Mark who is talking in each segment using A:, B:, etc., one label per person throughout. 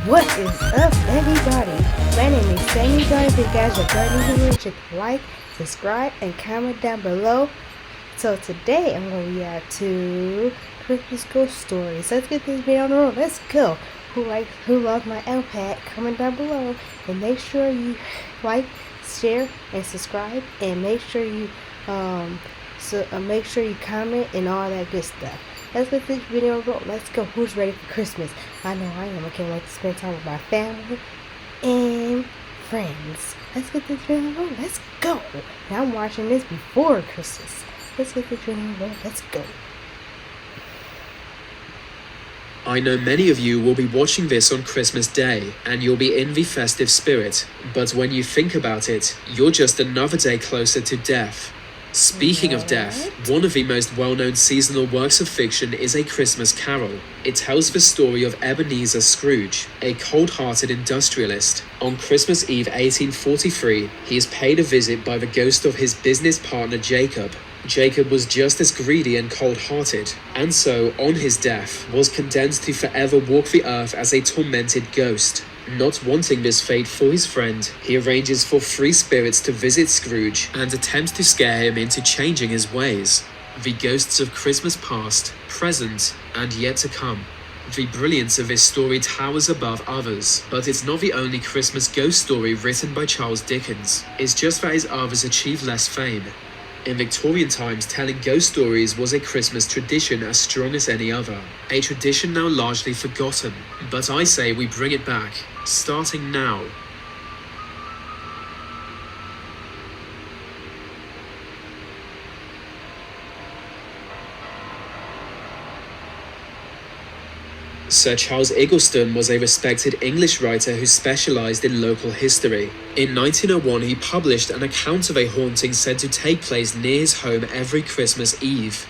A: What is up, everybody? My name is Sammy Guys. If you guys are brand new here, like, subscribe, and comment down below. So today I'm going to react to Christmas Ghost Stories. Let's get this video on the road. Let's go. Who loves my iPad? Comment down below, and make sure you like, share, and subscribe, and make sure you comment and all that good stuff. Let's get this video roll. Let's go. Who's ready for Christmas? I know I am. I can't wait to spend time with my family and friends. Let's get this video roll. Let's go. Now I'm watching this before Christmas. Let's get this video roll. Let's go.
B: I know many of you will be watching this on Christmas Day, and you'll be in the festive spirit, but when you think about it, you're just another day closer to death. Speaking of death, one of the most well-known seasonal works of fiction is A Christmas Carol. It tells the story of Ebenezer Scrooge, a cold-hearted industrialist. On Christmas Eve 1843, he is paid a visit by the ghost of his business partner Jacob. Jacob was just as greedy and cold-hearted, and so, on his death, was condemned to forever walk the earth as a tormented ghost. Not wanting this fate for his friend, he arranges for 3 spirits to visit Scrooge and attempts to scare him into changing his ways. The ghosts of Christmas past, present, and yet to come. The brilliance of this story towers above others, but it's not the only Christmas ghost story written by Charles Dickens. It's just that his others achieved less fame. In Victorian times, telling ghost stories was a Christmas tradition as strong as any other. A tradition now largely forgotten, but I say we bring it back, starting now. Sir Charles Eggleston was a respected English writer who specialized in local history. In 1901, he published an account of a haunting said to take place near his home every Christmas Eve.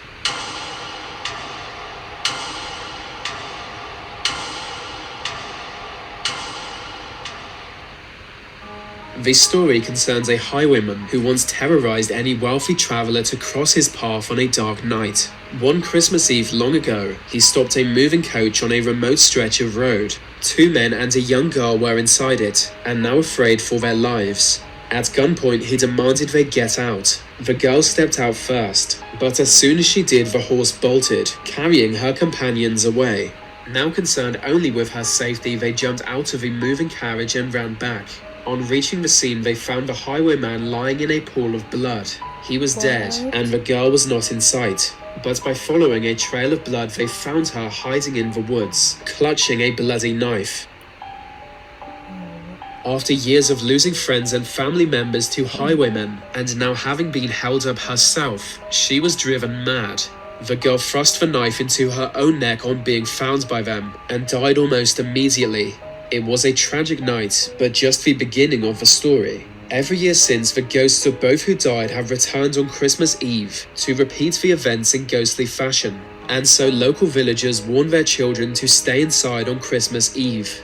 B: The story concerns a highwayman who once terrorized any wealthy traveler to cross his path on a dark night. One Christmas Eve long ago, he stopped a moving coach on a remote stretch of road. 2 men and a young girl were inside it, and now afraid for their lives. At gunpoint, he demanded they get out. The girl stepped out first, but as soon as she did, the horse bolted, carrying her companions away. Now concerned only with her safety, they jumped out of the moving carriage and ran back. On reaching the scene, they found the highwayman lying in a pool of blood. He was dead, and the girl was not in sight. But by following a trail of blood, they found her hiding in the woods, clutching a bloody knife. After years of losing friends and family members to highwaymen, and now having been held up herself, she was driven mad. The girl thrust the knife into her own neck on being found by them, and died almost immediately. It was a tragic night, but just the beginning of the story. Every year since, the ghosts of both who died have returned on Christmas Eve to repeat the events in ghostly fashion, and so local villagers warn their children to stay inside on Christmas Eve.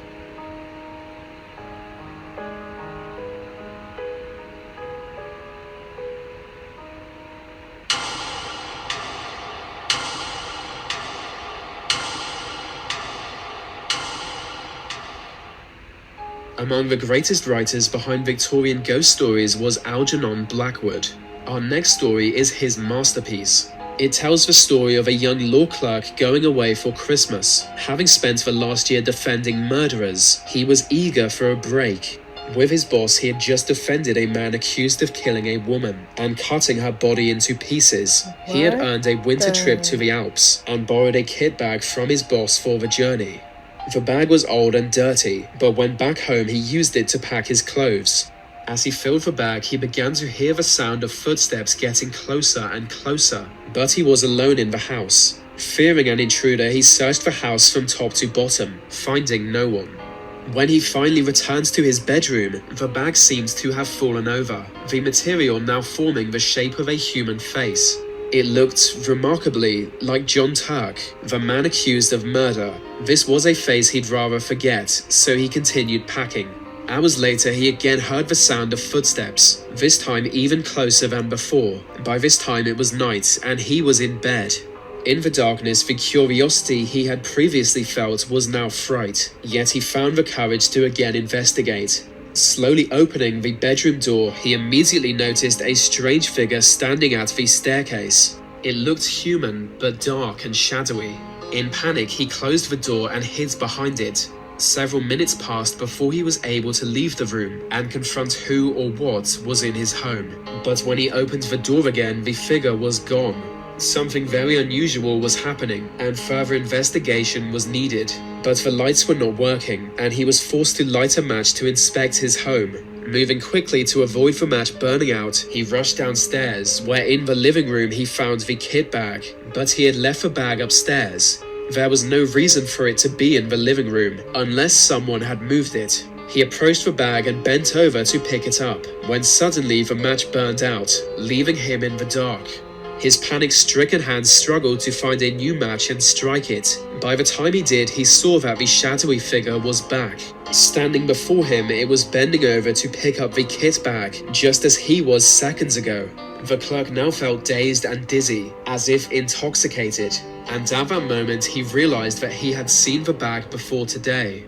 B: Among the greatest writers behind Victorian ghost stories was Algernon Blackwood. Our next story is his masterpiece. It tells the story of a young law clerk going away for Christmas. Having spent the last year defending murderers, he was eager for a break. With his boss, he had just defended a man accused of killing a woman and cutting her body into pieces. He had earned a winter trip to the Alps and borrowed a kit bag from his boss for the journey. The bag was old and dirty, but when back home he used it to pack his clothes. As he filled the bag, he began to hear the sound of footsteps getting closer and closer, but he was alone in the house. Fearing an intruder, he searched the house from top to bottom, finding no one. When he finally returns to his bedroom, the bag seems to have fallen over, the material now forming the shape of a human face. It looked remarkably like John Turk, the man accused of murder. This was a face he'd rather forget, so he continued packing. Hours later, he again heard the sound of footsteps, this time even closer than before. By this time it was night, and he was in bed. In the darkness, the curiosity he had previously felt was now fright, yet he found the courage to again investigate. Slowly opening the bedroom door, he immediately noticed a strange figure standing at the staircase. It looked human, but dark and shadowy. In panic, he closed the door and hid behind it. Several minutes passed before he was able to leave the room and confront who or what was in his home. But when he opened the door again, the figure was gone. Something very unusual was happening, and further investigation was needed. But the lights were not working, and he was forced to light a match to inspect his home. Moving quickly to avoid the match burning out, he rushed downstairs, where in the living room he found the kit bag, but he had left the bag upstairs. There was no reason for it to be in the living room, unless someone had moved it. He approached the bag and bent over to pick it up, when suddenly the match burned out, leaving him in the dark. His panic-stricken hands struggled to find a new match and strike it. By the time he did, he saw that the shadowy figure was back. Standing before him, it was bending over to pick up the kit bag, just as he was seconds ago. The clerk now felt dazed and dizzy, as if intoxicated, and at that moment he realized that he had seen the bag before today.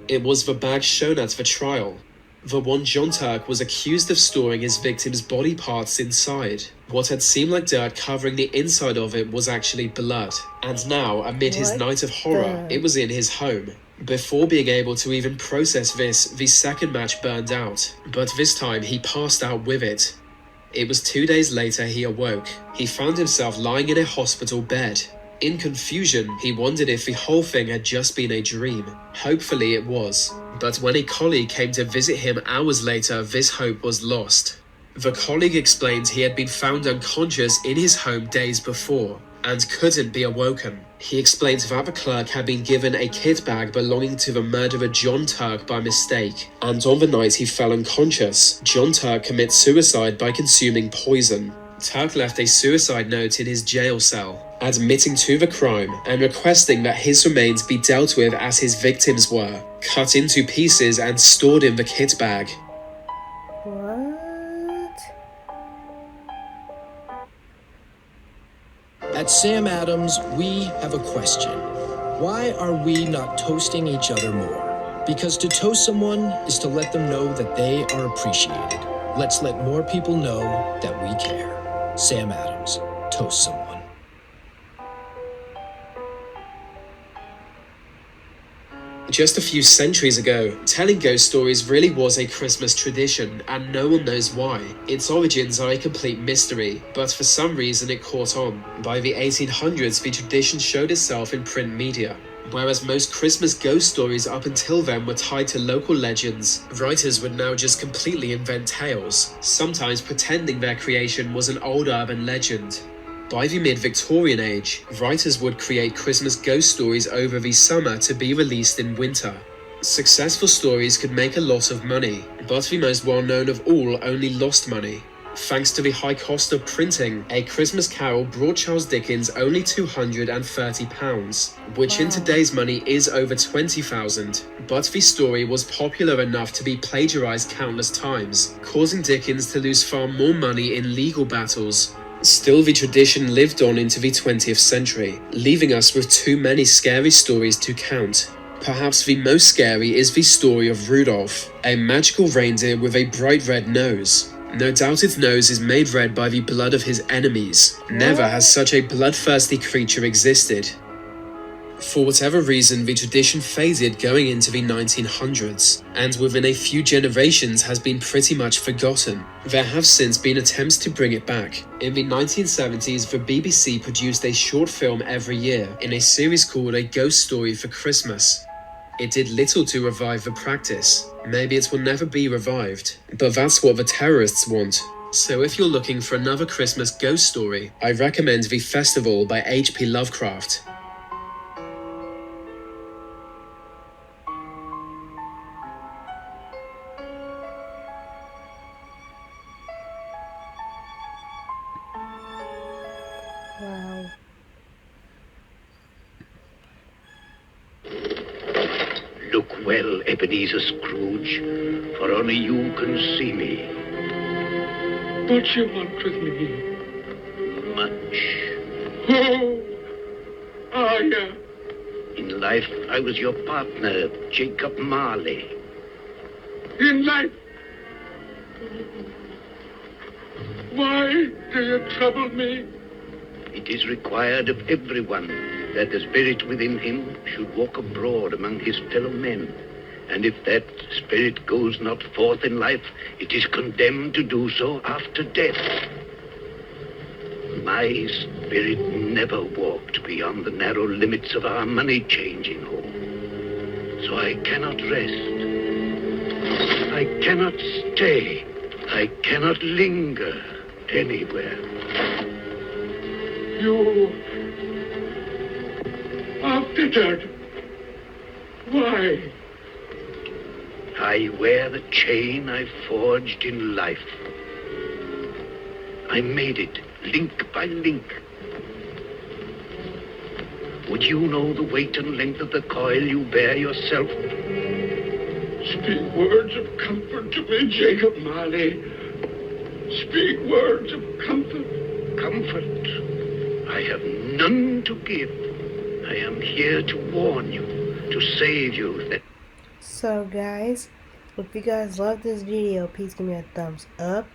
B: It was the bag shown at the trial. The one John Turk was accused of storing his victim's body parts inside. What had seemed like dirt covering the inside of it was actually blood. And now, amid his night of horror, it was in his home. Before being able to even process this, the second match burned out. But this time, he passed out with it. It was 2 days later he awoke. He found himself lying in a hospital bed. In confusion, he wondered if the whole thing had just been a dream. Hopefully it was. But when a colleague came to visit him hours later, this hope was lost. The colleague explained he had been found unconscious in his home days before, and couldn't be awoken. He explained that the clerk had been given a kit bag belonging to the murderer John Turk by mistake, and on the night he fell unconscious, John Turk commits suicide by consuming poison. Turk left a suicide note in his jail cell, admitting to the crime and requesting that his remains be dealt with as his victims were, cut into pieces and stored in the kit bag.
A: What?
C: At Sam Adams, we have a question. Why are we not toasting each other more? Because to toast someone is to let them know that they are appreciated. Let's let more people know that we care. Sam Adams, toast someone.
B: Just a few centuries ago, telling ghost stories really was a Christmas tradition, and no one knows why. Its origins are a complete mystery, but for some reason it caught on. By the 1800s, the tradition showed itself in print media. Whereas most Christmas ghost stories up until then were tied to local legends, writers would now just completely invent tales, sometimes pretending their creation was an old urban legend. By the mid-Victorian age, writers would create Christmas ghost stories over the summer to be released in winter. Successful stories could make a lot of money, but the most well-known of all only lost money. Thanks to the high cost of printing, A Christmas Carol brought Charles Dickens only £230, which in today's money is over $20,000. But the story was popular enough to be plagiarized countless times, causing Dickens to lose far more money in legal battles. Still, the tradition lived on into the 20th century, leaving us with too many scary stories to count. Perhaps the most scary is the story of Rudolph, a magical reindeer with a bright red nose. No doubt its nose is made red by the blood of his enemies. Never has such a bloodthirsty creature existed. For whatever reason, the tradition faded going into the 1900s, and within a few generations has been pretty much forgotten. There have since been attempts to bring it back. In the 1970s, the BBC produced a short film every year in a series called A Ghost Story for Christmas. It did little to revive the practice. Maybe it will never be revived, but that's what the terrorists want. So if you're looking for another Christmas ghost story, I recommend The Festival by H.P. Lovecraft.
A: Wow.
D: Look well, Ebenezer Scrooge, for only you can see me.
E: What you want with me?
D: Much. Who are you? In life, I was your partner, Jacob Marley. In life? Why do you trouble me? It is required of everyone that the spirit within him should walk abroad among his fellow men. And if that spirit goes not forth in life, it is condemned to do so after death. My spirit never walked beyond the narrow limits of our money-changing home. So I cannot rest. I cannot stay. I cannot linger anywhere. You are fittered. Why? I wear the chain I forged in life. I made it link by link. Would you know the weight and length of the coil you bear yourself? Speak words of comfort to me, Jacob Marley. Speak words of comfort. Comfort? I have none to give. I am here to warn you, to save you.
A: So guys, if you guys love this video, please give me a thumbs up,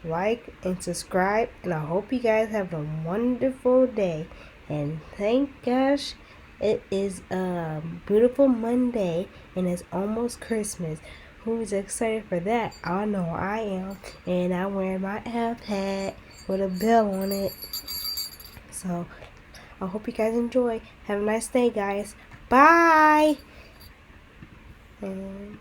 A: like, and subscribe. And I hope you guys have a wonderful day. And thank gosh, it is a beautiful Monday and it's almost Christmas. Who's excited for that? I know I am. And I'm wearing my elf hat with a bell on it. So I hope you guys enjoy. Have a nice day, guys. Bye. And